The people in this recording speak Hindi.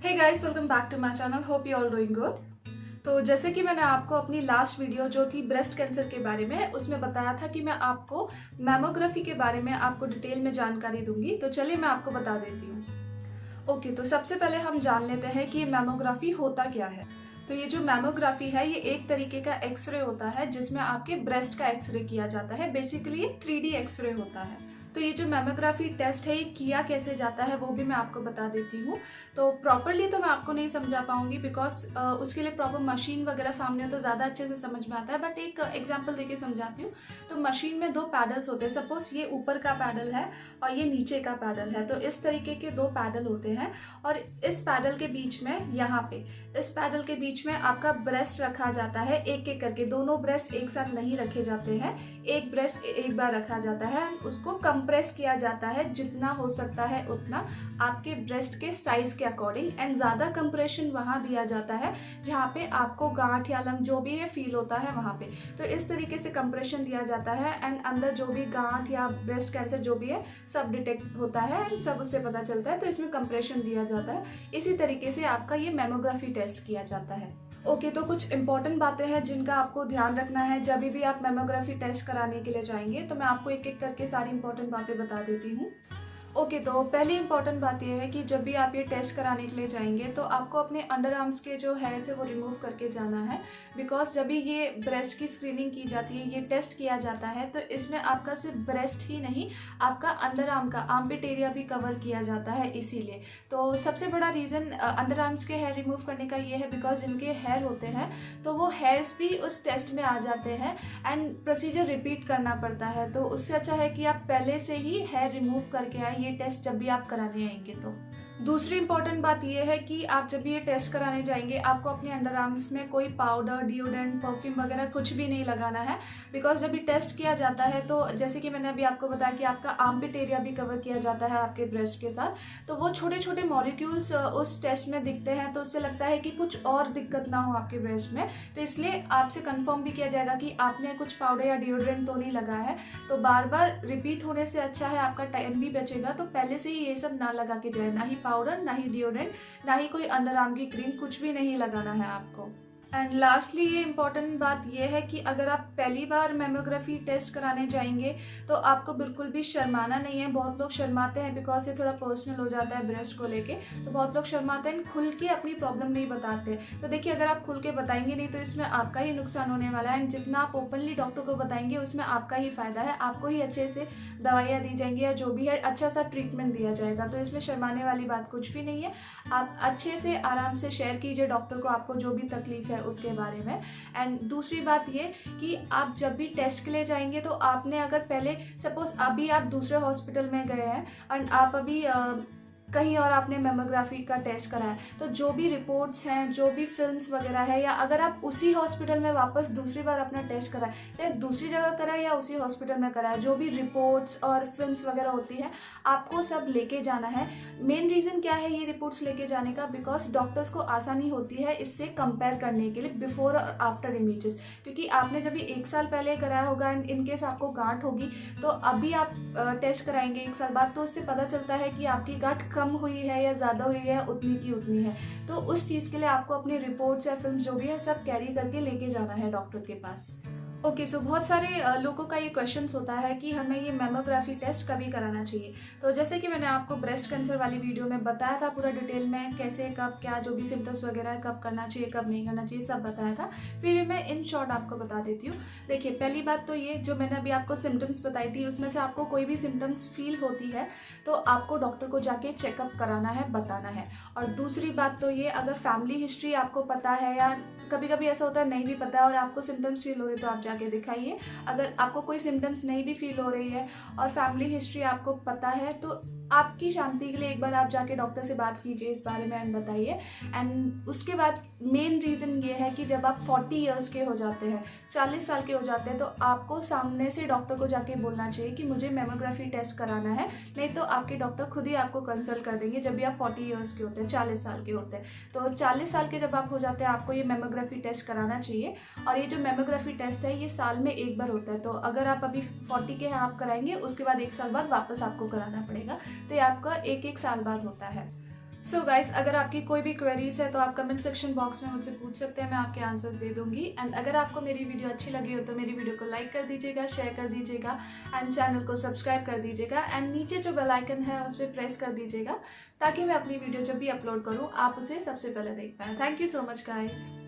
Hey guys, welcome back to my channel. Hope you all doing good. तो जैसे कि मैंने आपको अपनी लास्ट वीडियो जो थी ब्रेस्ट कैंसर के बारे में, उसमें बताया था कि मैं आपको मैमोग्राफी के बारे में आपको डिटेल में जानकारी दूंगी। तो चलिए मैं आपको बता देती हूँ। ओके, तो सबसे पहले हम जान लेते हैं कि मैमोग्राफी होता क्या है। तो ये जो मैमोग्राफी है ये एक तरीके का एक्सरे होता है जिसमें आपके ब्रेस्ट का एक्सरे किया जाता है। बेसिकली ये 3D एक्सरे होता है। तो ये जो मैमोग्राफी टेस्ट है ये किया कैसे जाता है वो भी मैं आपको बता देती हूँ। तो प्रॉपरली तो मैं आपको नहीं समझा पाऊंगी बिकॉज उसके लिए प्रॉपर मशीन वगैरह सामने हो तो ज़्यादा अच्छे से समझ में आता है, बट एक एग्जांपल देके समझाती हूँ। तो मशीन में 2 पैडल्स होते हैं। सपोज ये ऊपर का पैडल है और ये नीचे का पैडल है। तो इस तरीके के 2 पैडल होते हैं और इस पैडल के बीच में यहाँ पे इस पैडल के बीच में आपका ब्रेस्ट रखा जाता है। एक एक करके दोनों ब्रेस्ट एक साथ नहीं रखे जाते हैं, एक ब्रेस्ट एक बार रखा जाता है। उसको कंप्रेस किया जाता है जितना हो सकता है उतना आपके ब्रेस्ट के साइज के अकॉर्डिंग, एंड ज्यादा कंप्रेशन वहां दिया जाता है जहाँ पे आपको गांठ या लंग जो भी है फील होता है वहां पे। तो इस तरीके से कंप्रेशन दिया जाता है एंड अंदर जो भी गांठ या ब्रेस्ट कैंसर जो भी है सब डिटेक्ट होता है एंड सब उससे पता चलता है। तो इसमें कंप्रेशन दिया जाता है। इसी तरीके से आपका ये मैमोग्राफी टेस्ट किया जाता है। ओके, तो कुछ इंपॉर्टेंट बातें हैं जिनका आपको ध्यान रखना है जब भी आप मैमोग्राफी टेस्ट कराने के लिए जाएंगे। तो मैं आपको एक एक करके सारी इंपॉर्टेंट बातें बता देती हूँ। ओके, तो पहली इंपॉर्टेंट बात यह है कि जब भी आप ये टेस्ट कराने के लिए जाएंगे तो आपको अपने अंडर आर्म्स के जो हेयर है वो रिमूव करके जाना है। बिकॉज जब भी ये ब्रेस्ट की स्क्रीनिंग की जाती है, ये टेस्ट किया जाता है, तो इसमें आपका सिर्फ ब्रेस्ट ही नहीं आपका अंडर आर्म का आर्मपिट एरिया भी कवर किया जाता है। इसीलिए तो सबसे बड़ा रीज़न अंडर आर्म्स के हेयर रिमूव करने का ये है बिकॉज जिनके हेयर होते हैं तो वो हेयर्स भी उस टेस्ट में आ जाते हैं एंड प्रोसीजर रिपीट करना पड़ता है। तो उससे अच्छा है कि आप पहले से ही हेयर रिमूव करके आए ये टेस्ट जब भी आप कराने आएंगे। तो दूसरी इंपॉर्टेंट बात यह है कि आप जब ये टेस्ट कराने जाएंगे आपको अपने अंडर आर्म्स में कोई पाउडर, डिओड्रेंट, परफ्यूम वगैरह कुछ भी नहीं लगाना है। बिकॉज जब ये टेस्ट किया जाता है तो जैसे कि मैंने अभी आपको बताया कि आपका आर्मपिट एरिया भी कवर किया जाता है आपके ब्रेस्ट के साथ, तो वो छोटे छोटे मॉलिक्यूल्स उस टेस्ट में दिखते हैं। तो उससे लगता है कि कुछ और दिक्कत ना हो आपके ब्रेस्ट में। तो इसलिए आपसे कंफर्म भी किया जाएगा कि आपने कुछ पाउडर या डिओड्रेंट तो नहीं लगाया है। तो बार बार रिपीट होने से अच्छा है, आपका टाइम भी बचेगा। तो पहले से ही ये सब ना लगा के जाए, ना ही पाउडर, ना ही डिओड्रेंट, ना ही कोई अंडर आर्म की क्रीम, कुछ भी नहीं लगाना है आपको। एंड लास्टली ये इम्पॉर्टेंट बात यह है कि अगर आप पहली बार मैमोग्राफी टेस्ट कराने जाएंगे तो आपको बिल्कुल भी शर्माना नहीं है। बहुत लोग शर्माते हैं बिकॉज ये थोड़ा पर्सनल हो जाता है ब्रेस्ट को लेके। तो बहुत लोग शर्माते हैं, खुल के अपनी प्रॉब्लम नहीं बताते। तो देखिए, अगर आप खुल के बताएंगे नहीं तो इसमें आपका ही नुकसान होने वाला है। एंड जितना आप ओपनली डॉक्टर को बताएंगे उसमें आपका ही फायदा है। आपको ही अच्छे से दवाइयाँ दी जाएंगी या जो भी है अच्छा सा ट्रीटमेंट दिया जाएगा। तो इसमें शर्माने वाली बात कुछ भी नहीं है। आप अच्छे से आराम से शेयर कीजिए डॉक्टर को आपको जो भी तकलीफ है उसके बारे में। एंड दूसरी बात ये कि आप जब भी टेस्ट के लिए जाएंगे तो आपने अगर पहले सपोज अभी आप दूसरे हॉस्पिटल में गए हैं और आप अभी कहीं और आपने मैमोग्राफी का टेस्ट कराया, तो जो भी रिपोर्ट्स हैं, जो भी फिल्म्स वगैरह है, या अगर आप उसी हॉस्पिटल में वापस दूसरी बार अपना टेस्ट कराएं, चाहे दूसरी जगह कराएं या उसी हॉस्पिटल में कराएं, जो भी रिपोर्ट्स और फिल्म्स वगैरह होती है आपको सब लेके जाना है। मेन रीज़न क्या है ये रिपोर्ट्स लेके जाने का? बिकॉज डॉक्टर्स को आसानी होती है इससे कंपेयर करने के लिए बिफोर और आफ्टर इमेजेस। क्योंकि आपने जब भी 1 साल पहले कराया होगा एंड इनकेस आपको गांठ होगी तो अभी आप टेस्ट कराएंगे 1 साल बाद, तो उससे पता चलता है कि आपकी गांठ कम हुई है या ज़्यादा हुई है, उतनी की उतनी है। तो उस चीज़ के लिए आपको अपनी रिपोर्ट्स या फिल्म जो भी है सब कैरी करके लेके जाना है डॉक्टर के पास। ओके, सो बहुत सारे लोगों का ये क्वेश्चन होता है कि हमें ये मैमोग्राफी टेस्ट कभी कराना चाहिए। तो जैसे कि मैंने आपको ब्रेस्ट कैंसर वाली वीडियो में बताया था पूरा डिटेल में, कैसे, कब, क्या, जो भी सिम्टम्स वगैरह है, कब करना चाहिए, कब नहीं करना चाहिए, सब बताया था। फिर भी मैं इन शॉर्ट आपको बता देती हूँ। देखिए, पहली बात तो ये जो मैंने अभी आपको सिम्टम्स बताई थी उसमें से आपको कोई भी सिम्टम्स फील होती है तो आपको डॉक्टर को जाके चेकअप कराना है, बताना है। और दूसरी बात तो ये, अगर फैमिली हिस्ट्री आपको पता है या कभी कभी ऐसा होता है नहीं भी पता है और आपको सिम्टम्स फील हो रहे तो आप जाके दिखाइए। अगर आपको कोई सिम्टम्स नहीं भी फील हो रही है और फैमिली हिस्ट्री आपको पता है तो आपकी शांति के लिए एक बार आप जाके डॉक्टर से बात कीजिए इस बारे में एंड बताइए। एंड उसके बाद मेन रीज़न ये है कि जब आप 40 इयर्स के हो जाते हैं, 40 साल के हो जाते हैं, तो आपको सामने से डॉक्टर को जाके बोलना चाहिए कि मुझे मैमोग्राफी टेस्ट कराना है। नहीं तो आपके डॉक्टर खुद ही आपको कंसल्ट कर देंगे जब भी आप 40 इयर्स के होते हैं, 40 साल के होते हैं। तो 40 साल के जब आप हो जाते हैं आपको ये मैमोग्राफी टेस्ट कराना चाहिए। और ये जो मैमोग्राफी टेस्ट है ये साल में 1 बार होता है। तो अगर आप अभी 40 के हैं आप कराएंगे, उसके बाद 1 साल बाद वापस आपको कराना पड़ेगा। तो ये आपका 1-1 साल बाद होता है। सो गाइस, अगर आपकी कोई भी क्वेरीज है तो आप कमेंट सेक्शन बॉक्स में मुझसे पूछ सकते हैं, मैं आपके आंसर्स दे दूंगी। एंड अगर आपको मेरी वीडियो अच्छी लगी हो तो मेरी वीडियो को लाइक कर दीजिएगा, शेयर कर दीजिएगा एंड चैनल को सब्सक्राइब कर दीजिएगा। एंड नीचे जो बेल आइकन है उस पर प्रेस कर दीजिएगा ताकि मैं अपनी वीडियो जब भी अपलोड करूँ आप उसे सबसे पहले देख पाएँ। Thank you so much guys.